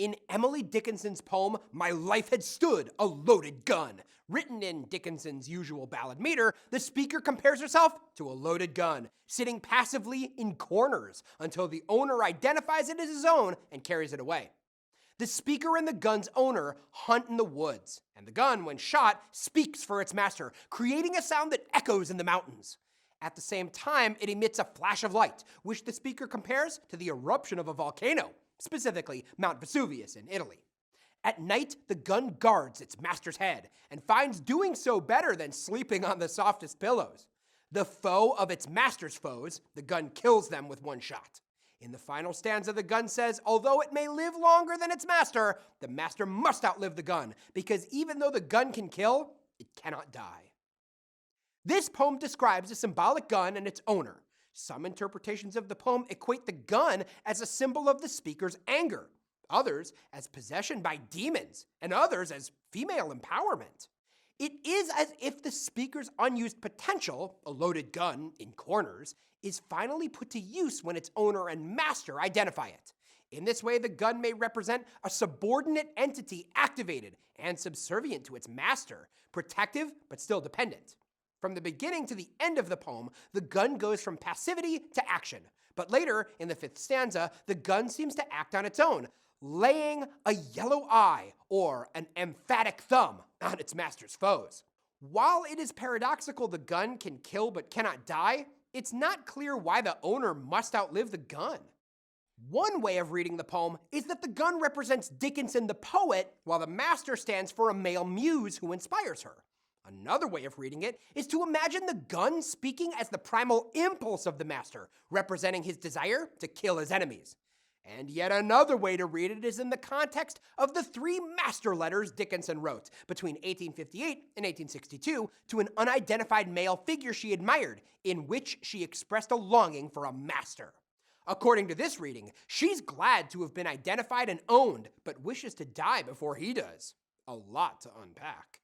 In Emily Dickinson's poem, My Life Had Stood a Loaded Gun, written in Dickinson's usual ballad meter, the speaker compares herself to a loaded gun, sitting passively in corners until the owner identifies it as his own and carries it away. The speaker and the gun's owner hunt in the woods, and the gun, when shot, speaks for its master, creating a sound that echoes in the mountains. At the same time, it emits a flash of light, which the speaker compares to the eruption of a volcano, specifically Mount Vesuvius in Italy. At night, the gun guards its master's head and finds doing so better than sleeping on the softest pillows. The foe of its master's foes, the gun kills them with one shot. In the final stanza, the gun says, although it may live longer than its master, the master must outlive the gun, because even though the gun can kill, it cannot die. This poem describes a symbolic gun and its owner. Some interpretations of the poem equate the gun as a symbol of the speaker's anger, others as possession by demons, and others as female empowerment. It is as if the speaker's unused potential, a loaded gun in corners, is finally put to use when its owner and master identify it. In this way, the gun may represent a subordinate entity activated and subservient to its master, protective but still dependent. From the beginning to the end of the poem, the gun goes from passivity to action. But later, in the fifth stanza, the gun seems to act on its own, laying a yellow eye or an emphatic thumb on its master's foes. While it is paradoxical the gun can kill but cannot die, it's not clear why the owner must outlive the gun. One way of reading the poem is that the gun represents Dickinson the poet, while the master stands for a male muse who inspires her. Another way of reading it is to imagine the gun speaking as the primal impulse of the master, representing his desire to kill his enemies. And yet another way to read it is in the context of the 3 master letters Dickinson wrote between 1858 and 1862 to an unidentified male figure she admired, in which she expressed a longing for a master. According to this reading, she's glad to have been identified and owned, but wishes to die before he does. A lot to unpack.